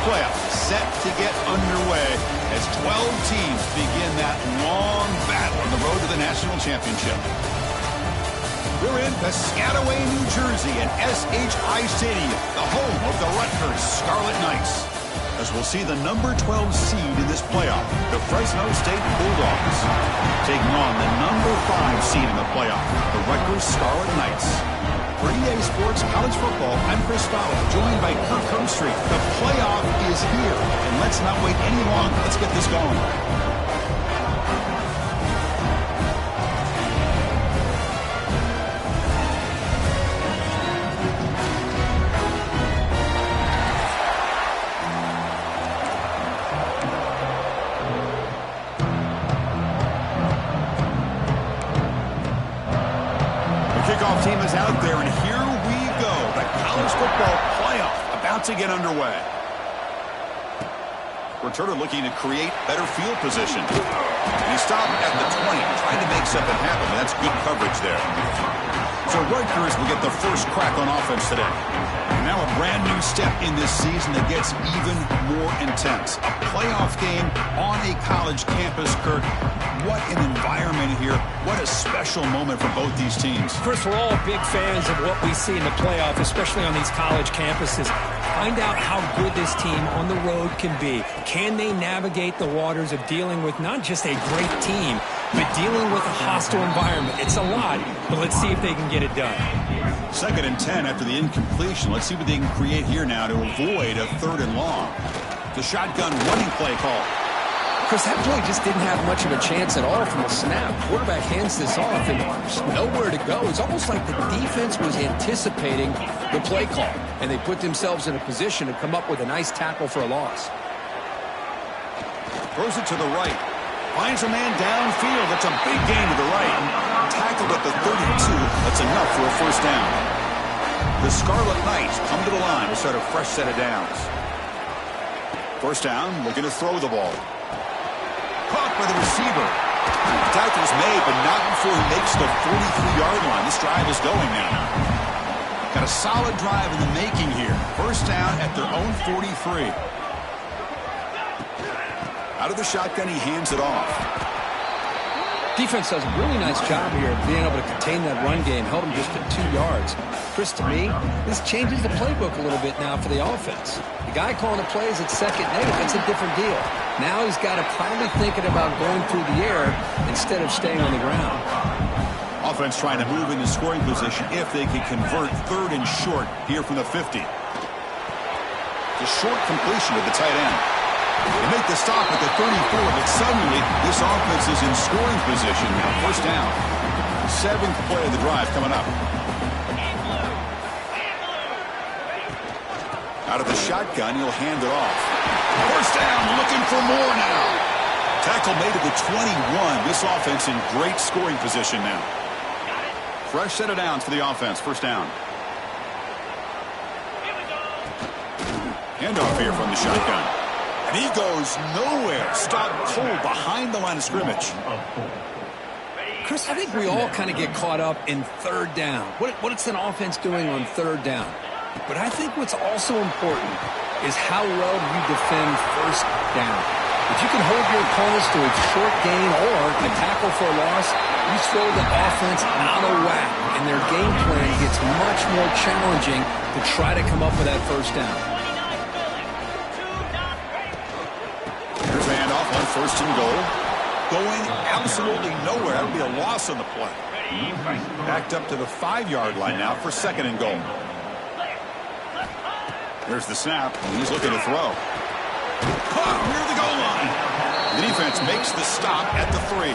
playoffs set to get underway as 12 teams begin that long battle on the road to the national championship. We're in Piscataway, New Jersey at SHI Stadium, the home of the Rutgers Scarlet Knights, as we'll see the number 12 seed in this playoff, the Fresno State Bulldogs, taking on the number 5 seed in the playoff, the Rutgers Scarlet Knights. For EA Sports College Football, I'm Chris Fowler, joined by Kirk Herbstreit. The playoff is here, and let's not wait any longer. Let's get this going. Kickoff team is out there, and here we go. The college football playoff about to get underway. Returner looking to create better field position. And he stopped at the 20, trying to make something happen. That's good coverage there. So Rutgers will get the first crack on offense today. And now a brand new step in this season that gets even more intense. A playoff game on a college campus, Kirk. What an environment here. What a special moment for both these teams. Chris, we're all big fans of what we see in the playoff, especially on these college campuses. Find out how good this team on the road can be. Can they navigate the waters of dealing with not just a great team, but dealing with a hostile environment? It's a lot, but let's see if they can get it done. 2nd and 10 after the incompletion. Let's see what they can create here now to avoid a 3rd and long. The shotgun running play call. Chris, that play just didn't have much of a chance at all from the snap. Quarterback hands this off and there's nowhere to go. It's almost like the defense was anticipating the play call, and they put themselves in a position to come up with a nice tackle for a loss. Throws it to the right. Finds a man downfield. That's a big gain to the right. Tackled at the 32. That's enough for a first down. The Scarlet Knights come to the line to start a fresh set of downs. First down, looking to throw the ball. Caught by the receiver. Tackle's made, but not before he makes the 43-yard line. This drive is going now. Got a solid drive in the making here. First down at their own 43. Out of the shotgun, he hands it off. Defense does a really nice job here of being able to contain that run game, held him just at 2 yards. Chris, to me, this changes the playbook a little bit now for the offense. The guy calling the plays at second negative, that's a different deal. Now he's got to probably thinking about going through the air instead of staying on the ground. Offense trying to move into scoring position if they can convert 3rd and short here from the 50. The short completion of the tight end. They make the stop at the 34, but suddenly this offense is in scoring position now. First down. 7th play of the drive coming up. Out of the shotgun, he'll hand it off. First down, looking for more now. Tackle made at the 21. This offense in great scoring position now. Fresh set of downs for the offense. First down. Handoff here from the shotgun. And he goes nowhere. Stopped cold behind the line of scrimmage. Chris, I think we all kind of get caught up in 3rd down. What is an offense doing on 3rd down? But I think what's also important is how well you defend 1st down. If you can hold your opponents to a short gain or a tackle for a loss, you throw the offense out of whack, and their game plan gets much more challenging to try to come up with that 1st down. Here's a handoff on 1st and goal. Going absolutely nowhere. That would be a loss on the play. Backed up to the 5-yard line now for 2nd and goal. There's the snap, and he's looking to throw. Caught near the goal line. The defense makes the stop at the 3.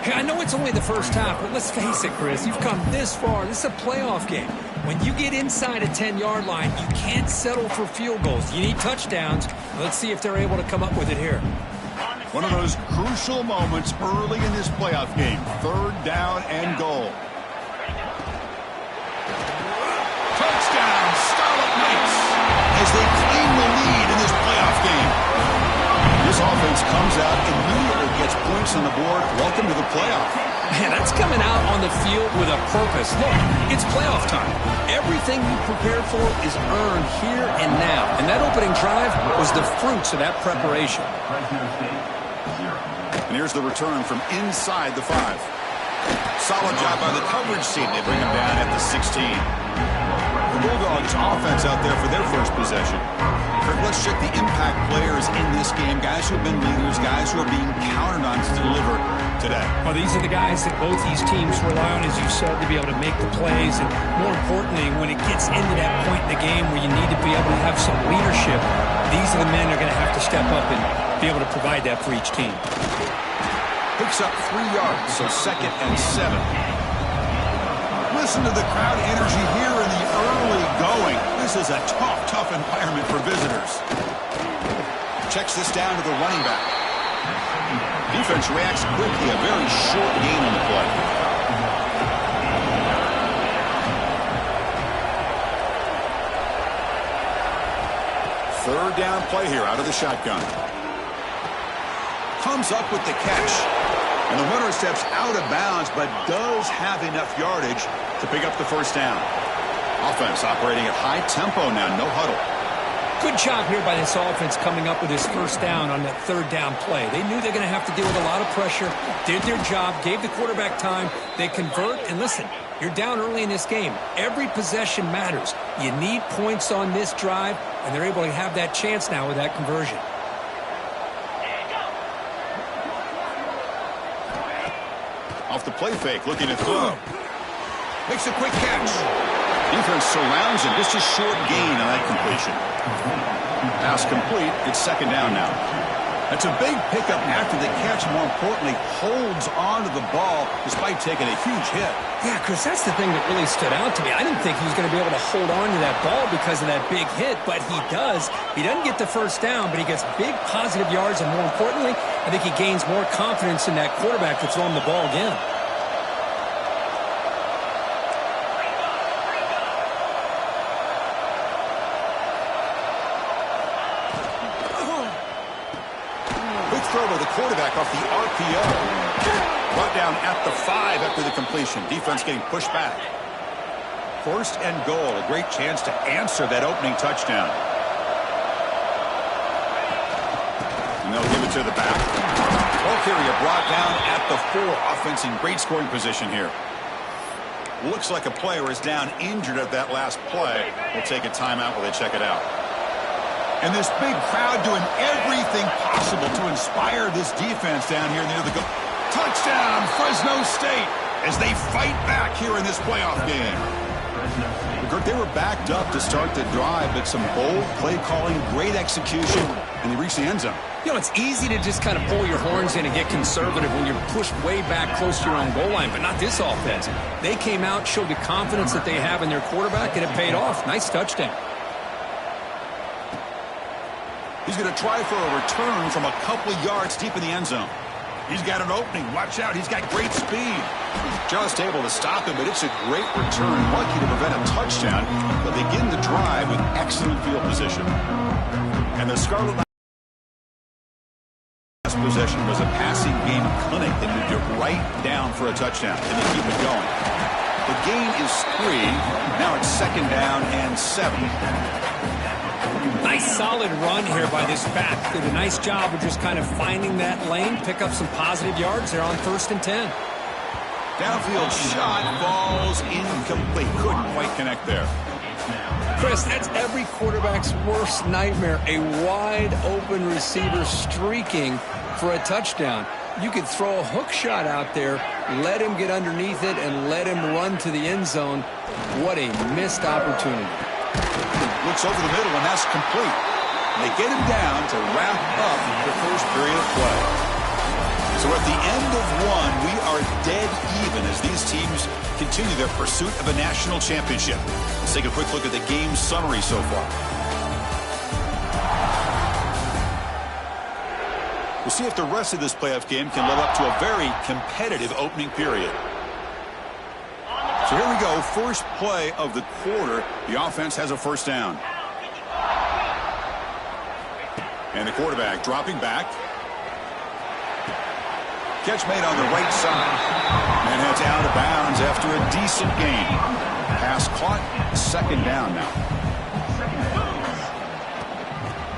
Hey, I know it's only the first half, but let's face it, Chris. You've come this far. This is a playoff game. When you get inside a 10-yard line, you can't settle for field goals. You need touchdowns. Let's see if they're able to come up with it here. One of those crucial moments early in this playoff game. 3rd down and goal. Touchdown, Scarlet Knights, as they claim the lead in this playoff game. This offense comes out immediately gets points on the board. Welcome to the playoff. Man, that's coming out on the field with a purpose. Look, it's playoff time. Everything you prepared for is earned here and now. And that opening drive was the fruits of that preparation. And here's the return from inside the 5. Solid job by the coverage team. They bring him down at the 16. The Bulldogs offense out there for their first possession. Let's check the impact players in this game. Guys who have been leaders, guys who are being counted on to deliver today. Well, these are the guys that both these teams rely on, as you said, to be able to make the plays. And more importantly, when it gets into that point in the game where you need to be able to have some leadership, these are the men that are going to have to step up and be able to provide that for each team. Picks up 3 yards, so 2nd and 7. Listen to the crowd energy here in the early going. This is a tough environment for visitors. Checks this down to the running back. Defense reacts quickly. A very short gain on the play. Third down play here out of the shotgun. Comes up with the catch. And the runner steps out of bounds, but does have enough yardage to pick up the first down. Offense operating at high tempo now, no huddle. Good job here by this offense coming up with his first down on that third down play. They knew they were going to have to deal with a lot of pressure, did their job, gave the quarterback time. They convert, and listen, you're down early in this game. Every possession matters. You need points on this drive, and they're able to have that chance now with that conversion. Off the play fake, looking to throw. Makes a quick catch. Defense surrounds him. Just a short gain on that completion. Pass complete. It's 2nd down now. That's a big pickup after the catch. More importantly, holds on to the ball despite taking a huge hit. Yeah, Chris, that's the thing that really stood out to me. I didn't think he was going to be able to hold on to that ball because of that big hit, but he does. He doesn't get the first down, but he gets big positive yards, and more importantly, I think he gains more confidence in that quarterback to throw him the ball again. Quick throw by the quarterback off the RPO. Brought down at the 5 after the completion. Defense getting pushed back. 1st and goal. A great chance to answer that opening touchdown. And they'll give it to the back. Ball carrier brought down at the 4. Offense in great scoring position here. Looks like a player is down injured at that last play. We'll take a timeout while they check it out. And this big crowd doing everything possible to inspire this defense down here near the goal. Touchdown, Fresno State, as they fight back here in this playoff game. They were backed up to start the drive, but some bold play calling, great execution, and they reached the end zone. You know, it's easy to just kind of pull your horns in and get conservative when you're pushed way back close to your own goal line, but not this offense. They came out, showed the confidence that they have in their quarterback, and it paid off. Nice touchdown. He's going to try for a return from a couple of yards deep in the end zone. He's got an opening. Watch out. He's got great speed. Just able to stop him, but it's a great return. Lucky to prevent a touchdown. But begin the drive with excellent field position. And the Scarlet last possession was a passing game clinic that moved it right down for a touchdown. And they keep it going. The gain is 3. Now it's 2nd down and 7. Nice solid run here by this back. Did a nice job of just kind of finding that lane, pick up some positive yards. They're on 1st and 10. Downfield shot falls incomplete. Couldn't quite connect there. Chris, that's every quarterback's worst nightmare. A wide open receiver streaking for a touchdown. You could throw a hook shot out there, let him get underneath it, and let him run to the end zone. What a missed opportunity. Looks over the middle, and that's complete. And they get him down to wrap up the first period of play. So at the end of 1, we are dead even as these teams continue their pursuit of a national championship. Let's take a quick look at the game summary so far. We'll see if the rest of this playoff game can live up to a very competitive opening period. So here we go, first play of the quarter. The offense has a first down. And the quarterback dropping back. Catch made on the right side. And heads out of bounds after a decent gain. Pass caught. Second down now.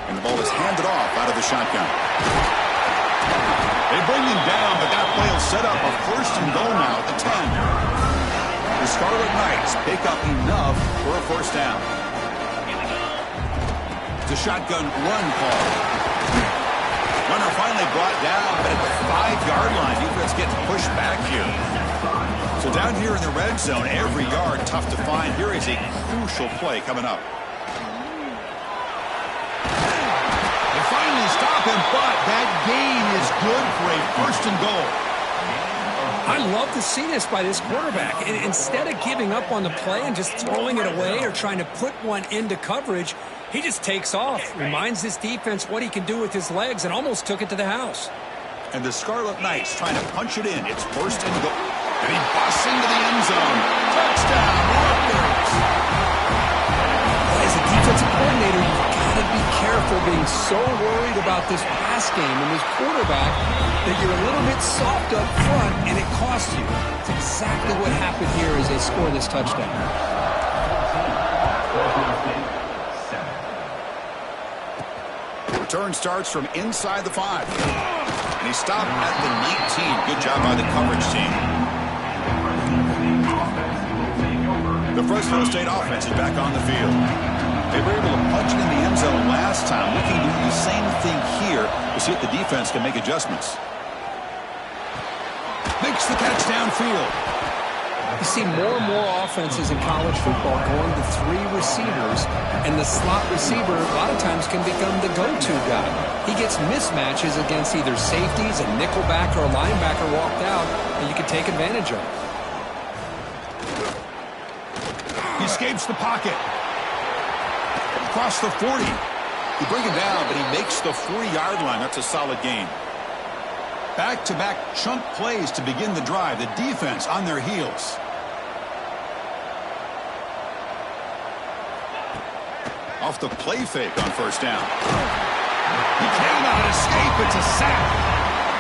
And the ball is handed off out of the shotgun. They bring him down, but that play will set up a first and goal now at the 10. The Scarlet Knights pick up enough for a first down. It's a shotgun run call. Runner finally brought down, but at the 5-yard line, defense getting pushed back here. So down here in the red zone, every yard tough to find. Here is a crucial play coming up. They finally stop him, but that gain is good for a first and goal. I love to see this by this quarterback. And instead of giving up on the play and just throwing it away or trying to put one into coverage, he just takes off, reminds this defense what he can do with his legs, and almost took it to the house. And the Scarlet Knights trying to punch it in. It's first and goal. And he busts into the end zone. Touchdown, Raptors! As a defensive coordinator, you've got to be careful being so worried about this pass game and this quarterback that you're a little bit soft up front, and it costs you. It's exactly what happened here as they score this touchdown. Return starts from inside the 5. And he stopped at the 19. Good job by the coverage team. The Fresno State offense is back on the field. They were able to punch it in the end zone last time. Looking to do the same thing here to see if the defense can make adjustments. Makes the catch downfield. You see more and more offenses in college football going to 3 receivers, and the slot receiver a lot of times can become the go-to guy. He gets mismatches against either safeties, a nickelback, or a linebacker walked out, and you can take advantage of it. He escapes the pocket. Across the 40. You bring him down, but he makes the 40-yard line. That's a solid gain. Back-to-back chunk plays to begin the drive. The defense on their heels. Off the play fake on first down. He cannot escape. It's a sack.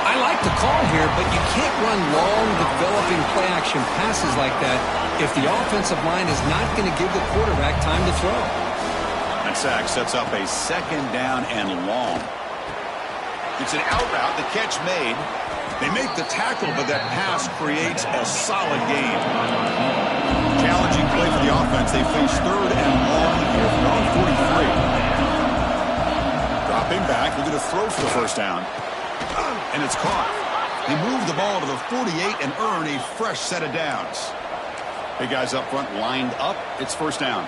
I like the call here, but you can't run long, developing play-action passes like that if the offensive line is not going to give the quarterback time to throw. That sack sets up a second down and long. It's an out route. The catch made. They make the tackle, but that pass creates a solid gain. Challenging play for the offense. They face third and long here from around 43. Dropping back. They're going to throw for the first down. And it's caught. They move the ball to the 48 and earn a fresh set of downs. Big guys up front lined up. It's first down.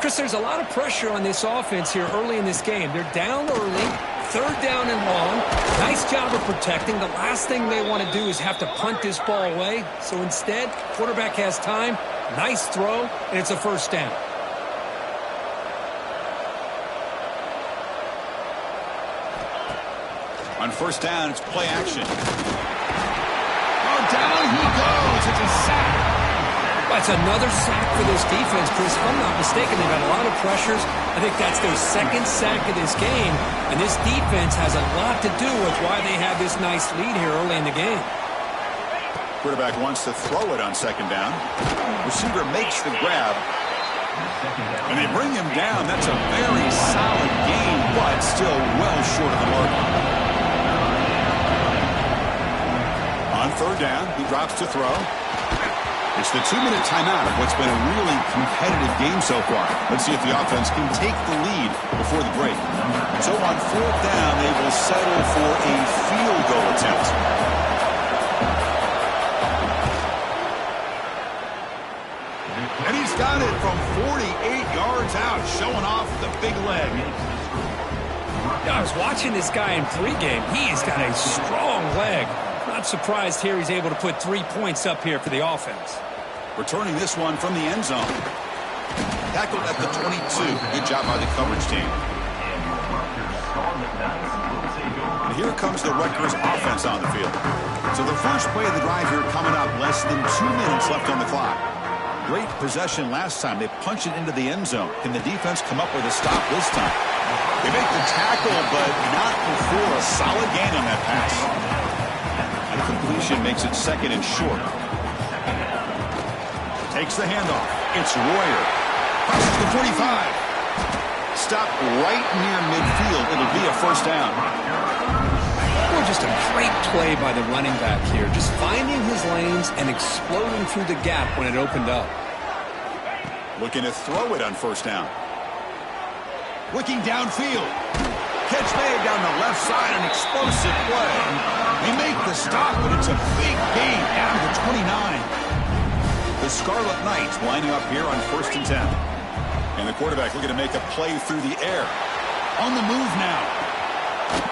Chris, there's a lot of pressure on this offense here early in this game. They're down early, third down and long. Nice job of protecting. The last thing they want to do is have to punt this ball away. So instead, quarterback has time, nice throw, and it's a first down. On first down, it's play action. Oh, down he goes. It's a sack. That's another sack for this defense, Chris. If I'm not mistaken, they've had a lot of pressures. I think that's their second sack of this game. And this defense has a lot to do with why they have this nice lead here early in the game. Quarterback wants to throw it on second down. Receiver makes the grab. And they bring him down. That's a very solid gain, but still well short of the mark. On third down, he drops to throw. It's the 2-minute timeout of what's been a really competitive game so far. Let's see if the offense can take the lead before the break. So on fourth down, they will settle for a field goal attempt. And he's got it from 48 yards out, showing off the big leg. Yeah, I was watching this guy in pregame. He's got a strong leg. Not surprised here he's able to put 3 points up here for the offense. Returning this one from the end zone. Tackled at the 22. Good job by the coverage team. And here comes the Rutgers offense on the field. So the first play of the drive here coming up. Less than 2 minutes left on the clock. Great possession last time. They punch it into the end zone. Can the defense come up with a stop this time? They make the tackle, but not before a solid gain on that pass. completion makes it second and short. Takes the handoff. It's Royer. Crosses the 45. Stopped right near midfield. It'll be a first down. Well, just a great play by the running back here. Just finding his lanes and exploding through the gap when it opened up. Looking to throw it on first down. Looking downfield. Catch made down the left side. An explosive play. They make the stop, but it's a big gain down to the 29. The Scarlet Knights lining up here on 1st and 10. And the quarterback looking to make a play through the air. On the move now.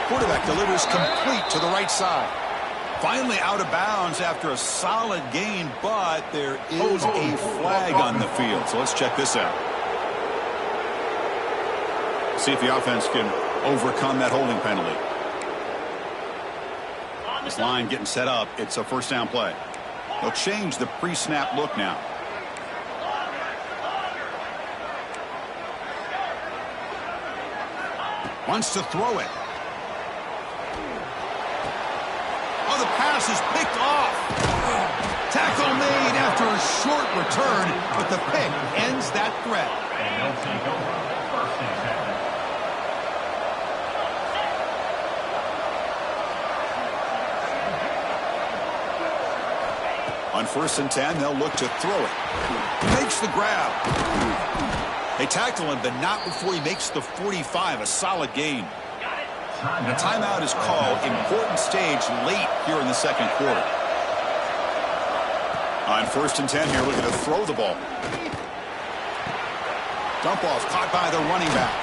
Quarterback delivers complete to the right side. Finally out of bounds after a solid gain, but there is a flag on the field. So let's check this out. See if the offense can overcome that holding penalty. This line getting set up. It's a first down play. They'll change the pre-snap look now. Wants to throw it. Oh, the pass is picked off. Tackle made after a short return, but the pick ends that threat. On 1st and 10, they'll look to throw it. He makes the grab. They tackle him, but not before he makes the 45, a solid gain. And a timeout is called. Important stage late here in the second quarter. On 1st and 10 here, looking to throw the ball. Dump off, caught by the running back.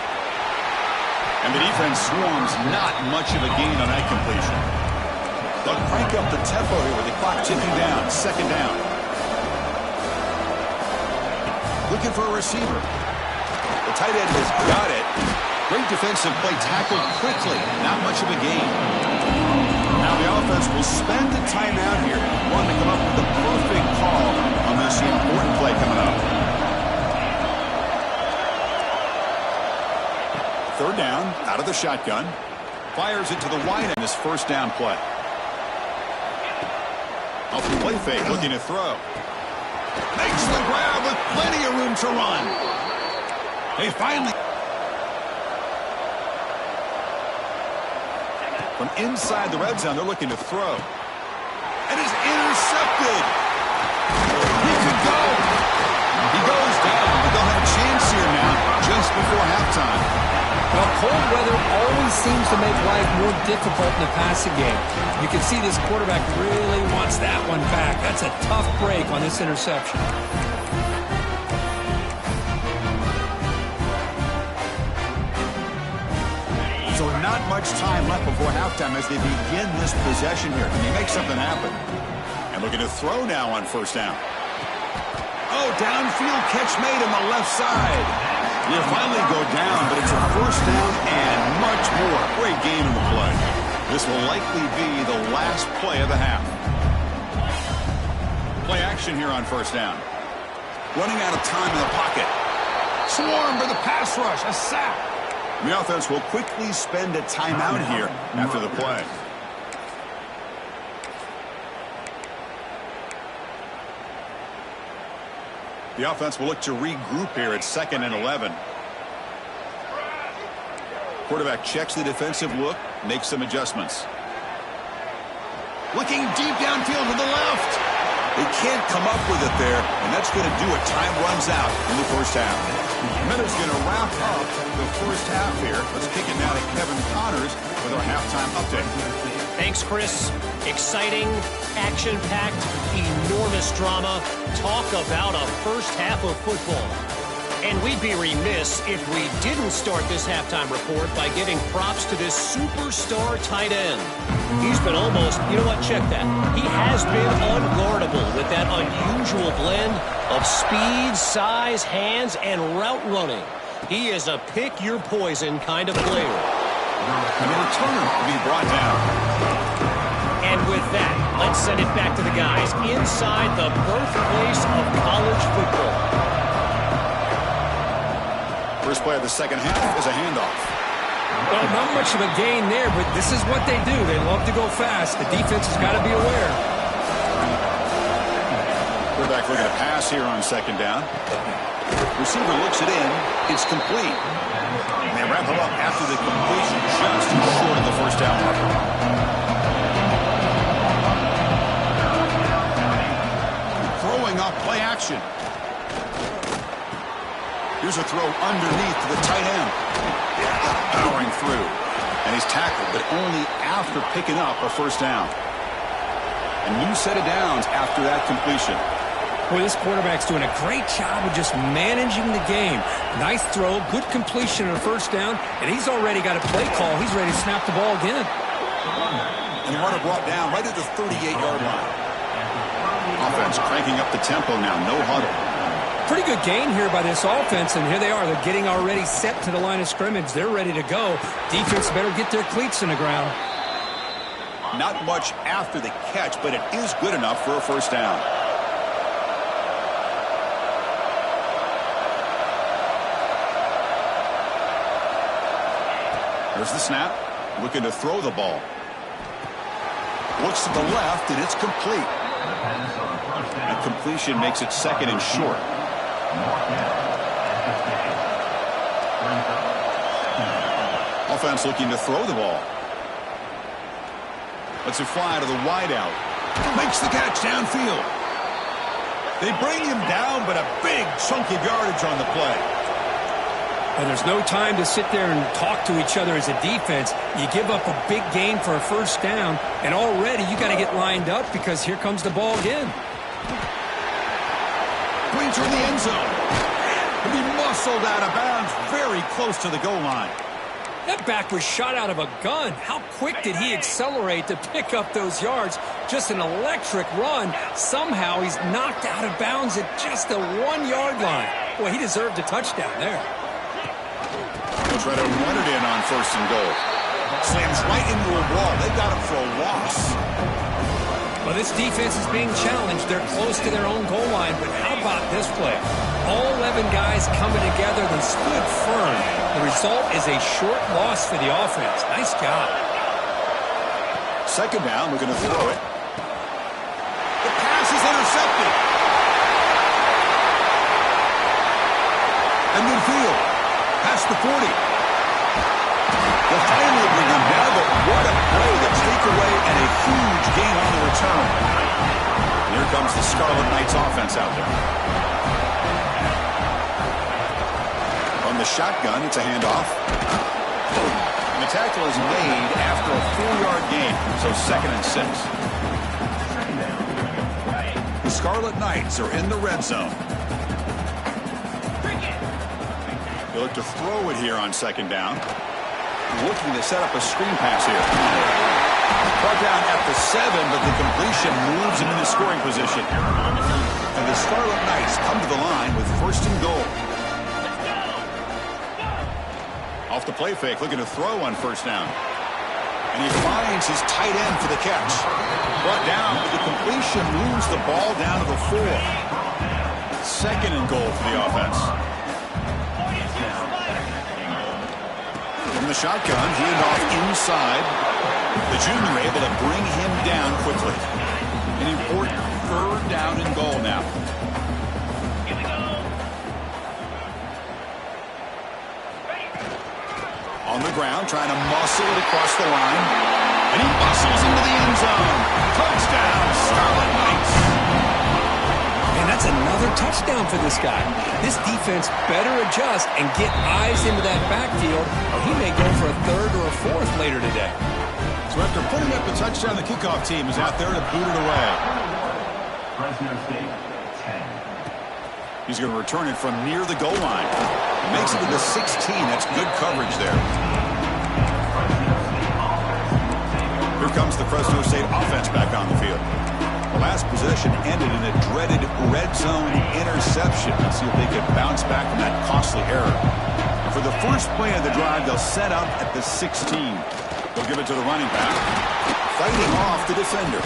And the defense swarms, not much of a gain on that completion. They'll crank up the tempo here with the clock ticking down. Second down. Looking for a receiver. The tight end has got it. Great defensive play, tackled quickly. Not much of a gain. Now the offense will spend the timeout here. Wanting to come up with the perfect call on this important play coming up. Third down, out of the shotgun. Fires it to the wide end, this first down play. Off the play fake, looking to throw. Makes the grab with plenty of room to run. They finally... From inside the red zone, they're looking to throw. And is intercepted. He could go. He goes down, but they'll have a chance here now just before halftime. Well, cold weather always seems to make life more difficult in the passing game. You can see this quarterback really wants that one back. That's a tough break on this interception. So not much time left before halftime as they begin this possession here. Can he make something happen? And looking to throw now on first down. Oh, downfield catch made on the left side. He'll finally go down, but it's a first down and much more. Great game in the play. This will likely be the last play of the half. Play action here on first down. Running out of time in the pocket. Swarmed by the pass rush. A sack. The offense will quickly spend a timeout here after the play. The offense will look to regroup here at 2nd and 11. Quarterback checks the defensive look, makes some adjustments. Looking deep downfield to the left. They can't come up with it there, and that's going to do it. Time runs out in the first half. Miller's going to wrap up the first half here. Let's kick it now to Kevin Connors with our halftime update. Thanks, Chris. Exciting, action-packed, enormous drama. Talk about a first half of football. And we'd be remiss if we didn't start this halftime report by giving props to this superstar tight end. He's been almost, you know what, check that. He has been unguardable with that unusual blend of speed, size, hands, and route running. He is a pick-your-poison kind of player. And the returner will be brought down. And with that, let's send it back to the guys inside the birthplace of college football. First play of the second half is a handoff. Well, not much of a gain there, but this is what they do. They love to go fast. The defense has got to be aware. Quarterback looking to pass here on second down. Receiver looks it in. It's complete. And they wrap him up after the completion, just short of the first down marker. Throwing up play action. Here's a throw underneath to the tight end. Powering through. And he's tackled, but only after picking up a first down. A new set of downs after that completion. Boy, this quarterback's doing a great job of just managing the game. Nice throw, good completion on a first down, and he's already got a play call. He's ready to snap the ball again. And the runner brought down right at the 38-yard line. Offense cranking up the tempo now, no huddle. Pretty good gain here by this offense, and here they are. They're getting already set to the line of scrimmage. They're ready to go. Defense better get their cleats in the ground. Not much after the catch, but it is good enough for a first down. There's the snap. Looking to throw the ball. Looks to the left, and it's complete. And completion makes it second and short. Offense looking to throw the ball. Lets it fly to the wideout. Makes the catch downfield. They bring him down, but a big chunk of yardage on the play. Well, there's no time to sit there and talk to each other as a defense. You give up a big gain for a first down, and already you got to get lined up because here comes the ball again. Points in the end zone. And he muscled out of bounds very close to the goal line. That back was shot out of a gun. How quick did he accelerate to pick up those yards? Just an electric run. Somehow he's knocked out of bounds at just the 1-yard line. Boy, he deserved a touchdown there. They'll try to run it in on first and goal. Slams right into a wall. They got him for a loss. Well, this defense is being challenged. They're close to their own goal line, but how about this play? All 11 guys coming together. They stood firm. The result is a short loss for the offense. Nice job. Second down, looking to throw it. The pass is intercepted. And midfield. Past the 40. They'll finally bring him down, but what a play to take away and a huge gain on the return. And here comes the Scarlet Knights offense out there. From the shotgun, it's a handoff. And the tackle is made after a 4-yard gain, so second and 6. The Scarlet Knights are in the red zone. They look to throw it here on second down. Looking to set up a screen pass here. Brought down at the 7, but the completion moves him into scoring position. And the Scarlet Knights come to the line with first and goal. Off the play fake, looking to throw on first down. And he finds his tight end for the catch. Brought down, but the completion moves the ball down to the 4. Second and goal for the offense. From the shotgun, handoff inside. The junior able to bring him down quickly. An important third down and goal now. On the ground, trying to muscle it across the line. And he muscles into the end zone. Touchdown, Scarlet Knights. And that's another touchdown for this guy. This defense better adjust and get eyes into that backfield, or he may go for a third or a fourth later today. So after putting up the touchdown, the kickoff team is out there to boot it away. Fresno State, 10. He's going to return it from near the goal line. Makes it to the 16. That's good coverage there. Here comes the Fresno State offense back on the field. The last possession ended in a dreaded red zone interception. Let's see if they can bounce back from that costly error. For the first play of the drive, they'll set up at the 16. They'll give it to the running back. Fighting off the defender.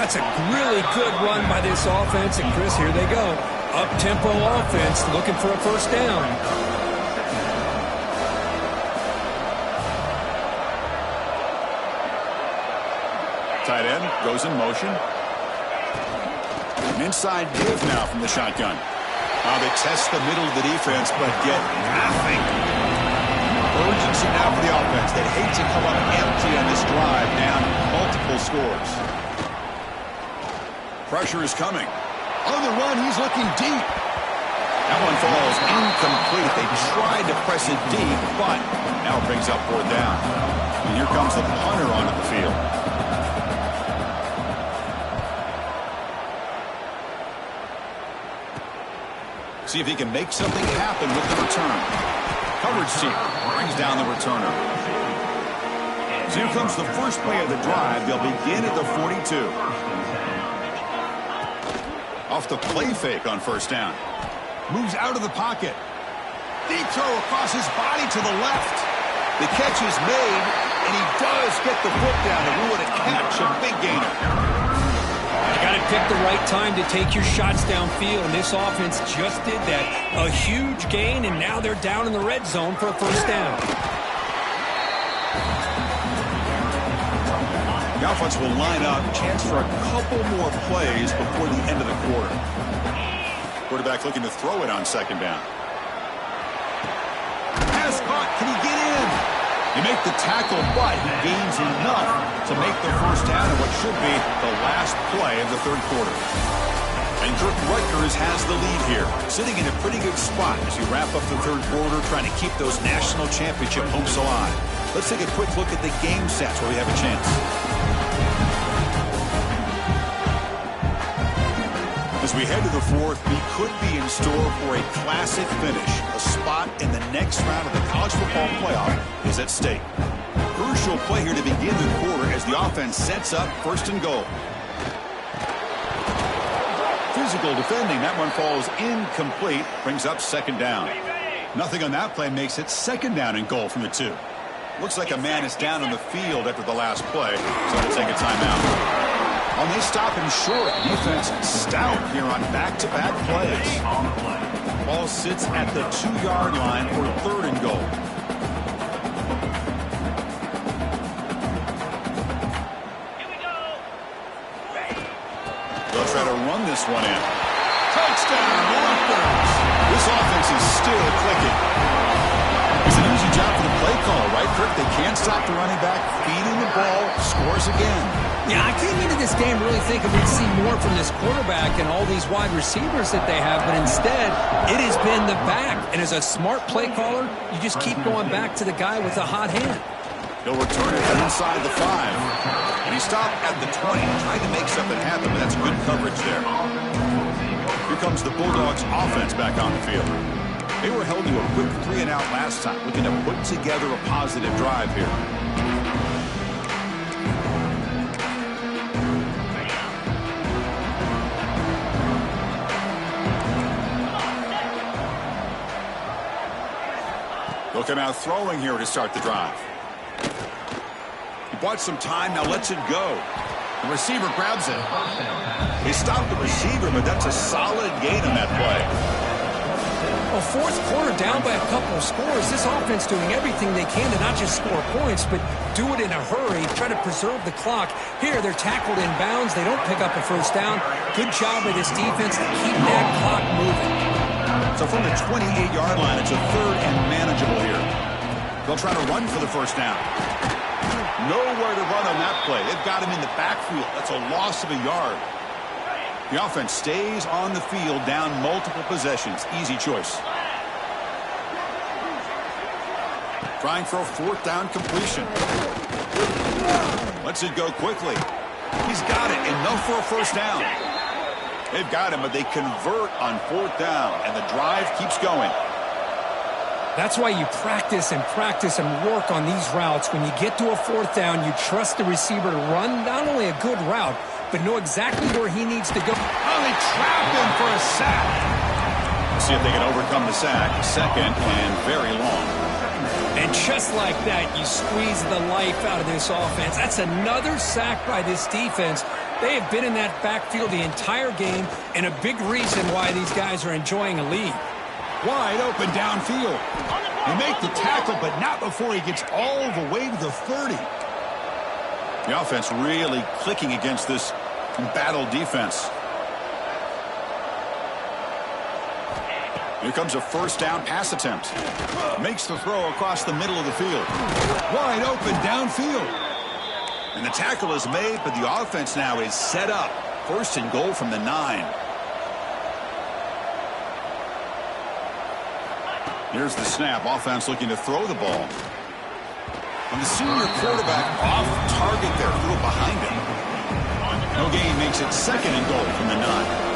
That's a really good run by this offense. And, Chris, here they go. Up-tempo offense looking for a first down. Tight end goes in motion. An inside give now from the shotgun. They test the middle of the defense, but get nothing. Urgency now for the offense. They hate to come up empty on this drive, down multiple scores. Pressure is coming. On the run, he's looking deep. That one falls incomplete. They tried to press it deep, but now it brings up 4th down. And here comes the punter onto the field. See if he can make something happen with the return. Coverage team brings down the returner. So here comes the first play of the drive. They'll begin at the 42. Off the play fake on 1st down. Moves out of the pocket. Deep throw across his body to the left. The catch is made, and he does get the foot down to rule it a catch, a big gainer. You got to pick the right time to take your shots downfield, and this offense just did that. A huge gain, and now they're down in the red zone for a 1st down. The offense will line up, chance for a couple more plays before the end of the quarter. Quarterback looking to throw it on 2nd down. Pass caught. Can he get in? They make the tackle, but he gains enough to make the 1st down in what should be the last play of the 3rd quarter. And Kirk Rutgers has the lead here, sitting in a pretty good spot as you wrap up the 3rd quarter, trying to keep those national championship hopes alive. Let's take a quick look at the game stats where we have a chance. As we head to the 4th, we could be in store for a classic finish. A spot in the next round of the college football playoff is at stake. Crucial play here to begin the quarter as the offense sets up 1st and goal. Physical defending. That one falls incomplete. Brings up 2nd down. Nothing on that play makes it 2nd down and goal from the 2. Looks like a man is down on the field after the last play, so they'll take a timeout. And they stop him short. Defense stout here on back-to-back plays. Ball sits at the 2-yard line for 3rd and goal. They'll try to run this one in. Touchdown, Rutgers! This offense is still clicking. It's an easy job for the play caller, right, Kirk? They can't stop the running back, feeding the ball, scores again. Yeah, I came into this game really thinking we'd see more from this quarterback and all these wide receivers that they have, but instead, it has been the back. And as a smart play caller, you just keep going back to the guy with a hot hand. He'll return it inside the 5. And he stopped at the 20, trying to make something happen, but that's good coverage there. Here comes the Bulldogs offense back on the field. They were held to a quick 3-and-out last time, looking to put together a positive drive here. They'll come out throwing here to start the drive. He bought some time, now lets it go. The receiver grabs it. They stopped the receiver, but that's a solid gain on that play. Well, 4th quarter down by a couple of scores. This offense doing everything they can to not just score points, but do it in a hurry, try to preserve the clock. Here, they're tackled in bounds. They don't pick up a 1st down. Good job by this defense to keep that clock moving. So from the 28-yard line, it's a 3rd and manageable here. They'll try to run for the 1st down. Nowhere to run on that play. They've got him in the backfield. That's a loss of a yard. The offense stays on the field, down multiple possessions. Easy choice. Trying for a 4th down completion. Lets it go quickly. He's got it. Enough for a 1st down. They've got him, but they convert on 4th down, and the drive keeps going. That's why you practice and work on these routes. When you get to a 4th down, you trust the receiver to run not only a good route, but know exactly where he needs to go. Oh, they trap him for a sack. Let's see if they can overcome the sack. 2nd and very long. And just like that, you squeeze the life out of this offense. That's another sack by this defense. They have been in that backfield the entire game, and a big reason why these guys are enjoying a lead. Wide open downfield. They make the tackle, but not before he gets all the way to the 30. The offense really clicking against this battle defense. Here comes a first down pass attempt. Makes the throw across the middle of the field. Wide open downfield. And the tackle is made, but the offense now is set up. First and goal from the 9. Here's the snap. Offense looking to throw the ball. And the senior quarterback off target there. Threw it behind him. No gain makes it second and goal from the 9.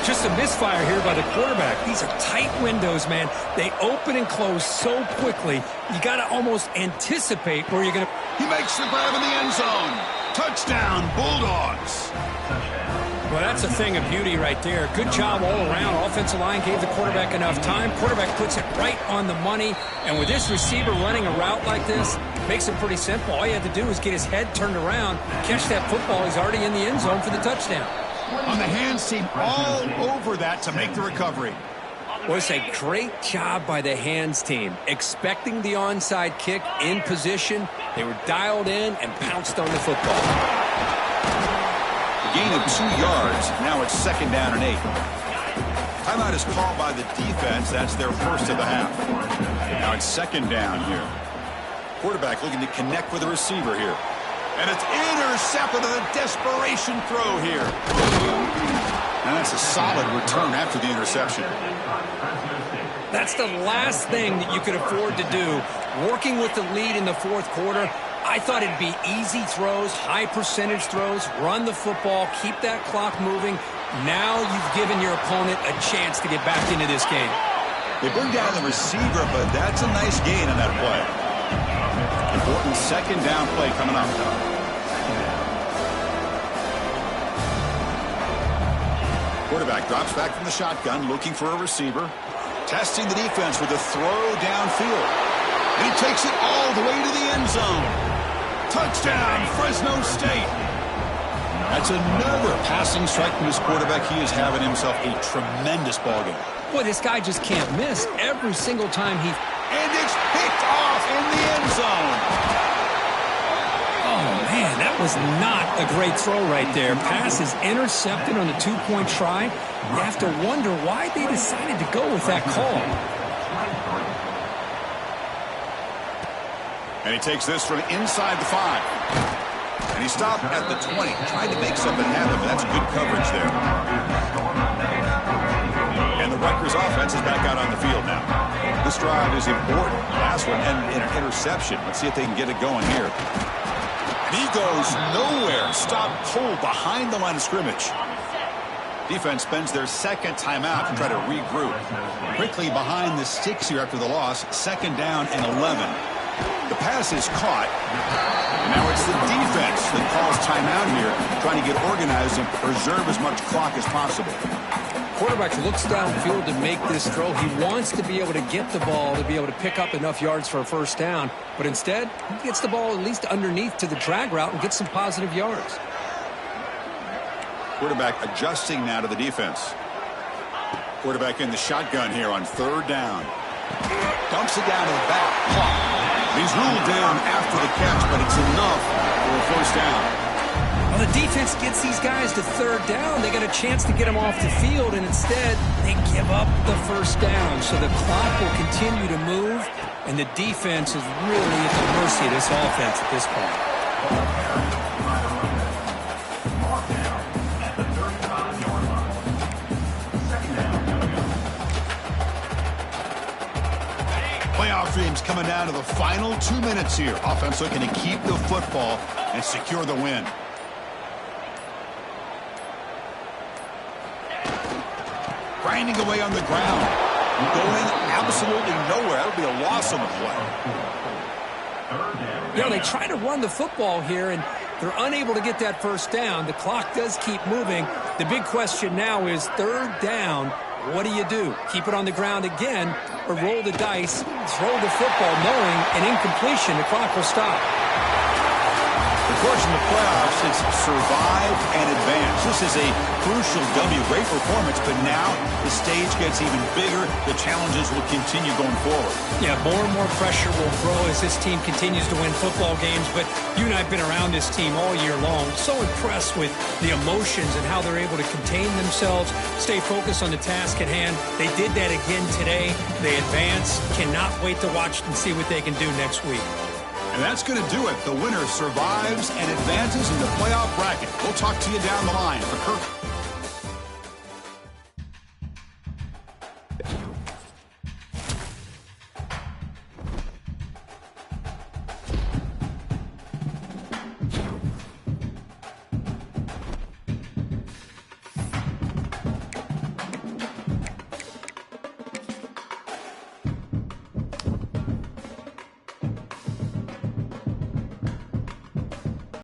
Just a misfire here by the quarterback. These are tight windows, man. They open and close so quickly. You got to almost anticipate where you're going to... He makes the grab in the end zone. Touchdown, Bulldogs. Well, that's a thing of beauty right there. Good job all around. Offensive line gave the quarterback enough time. Quarterback puts it right on the money. And with this receiver running a route like this, makes it pretty simple. All you have to do is get his head turned around, catch that football. He's already in the end zone for the touchdown. On the hands team, all over that to make the recovery. Well, it's a great job by the hands team. Expecting the onside kick in position. They were dialed in and pounced on the football. A gain of 2 yards. Now it's second down and 8. Timeout is called by the defense. That's their first of the half. Now it's second down here. Quarterback looking to connect with the receiver here. And it's intercepted on a desperation throw here. And that's a solid return after the interception. That's the last thing that you could afford to do. Working with the lead in the fourth quarter, I thought it'd be easy throws, high percentage throws, run the football, keep that clock moving. Now you've given your opponent a chance to get back into this game. They bring down the receiver, but that's a nice gain on that play. Important second down play coming up. Quarterback drops back from the shotgun, looking for a receiver. Testing the defense with a throw downfield. And he takes it all the way to the end zone. Touchdown, Fresno State. That's another passing strike from his quarterback. He is having himself a tremendous ballgame. Boy, this guy just can't miss every single time he... And it's picked off in the end zone. Oh, man, that was not a great throw right there. Pass is intercepted on the two-point try. You have to wonder why they decided to go with that call. And he takes this from inside the 5. And he stopped at the 20. Tried to make something happen, but that's good coverage there. And the Rutgers offense is back out on the field now. This drive is important. Last one ended in an interception. Let's see if they can get it going here. And he goes nowhere. Stop cold behind the line of scrimmage. Defense spends their second timeout to try to regroup. Quickly behind the sticks here after the loss. Second down and 11. The pass is caught. And now it's the defense that calls timeout here, trying to get organized and preserve as much clock as possible. Quarterback looks downfield to make this throw. He wants to be able to get the ball to be able to pick up enough yards for a first down. But instead, he gets the ball at least underneath to the drag route and gets some positive yards. Quarterback adjusting now to the defense. Quarterback in the shotgun here on third down. Dumps it down to the back. He's ruled down after the catch, but it's enough for a first down. Well, the defense gets these guys to third down. They got a chance to get them off the field, and instead they give up the first down. So the clock will continue to move, and the defense is really at the mercy of this offense at this point. Playoff dreams coming down to the final 2 minutes here. Offense looking to keep the football and secure the win. Grinding away on the ground. Going absolutely nowhere. That'll be a loss on the play. You know, they try to run the football here, and they're unable to get that first down. The clock does keep moving. The big question now is third down. What do you do? Keep it on the ground again, or roll the dice, throw the football, knowing an incompletion, the clock will stop. The Of course, in the playoffs, it's survive and advance. This is a crucial W. Great performance, but now the stage gets even bigger. The challenges will continue going forward. Yeah, more and more pressure will grow as this team continues to win football games, but you and I have been around this team all year long. So impressed with the emotions and how they're able to contain themselves, stay focused on the task at hand. They did that again today. They advance. Cannot wait to watch and see what they can do next week. And that's going to do it. The winner survives and advances in the playoff bracket. We'll talk to you down the line. For Kirk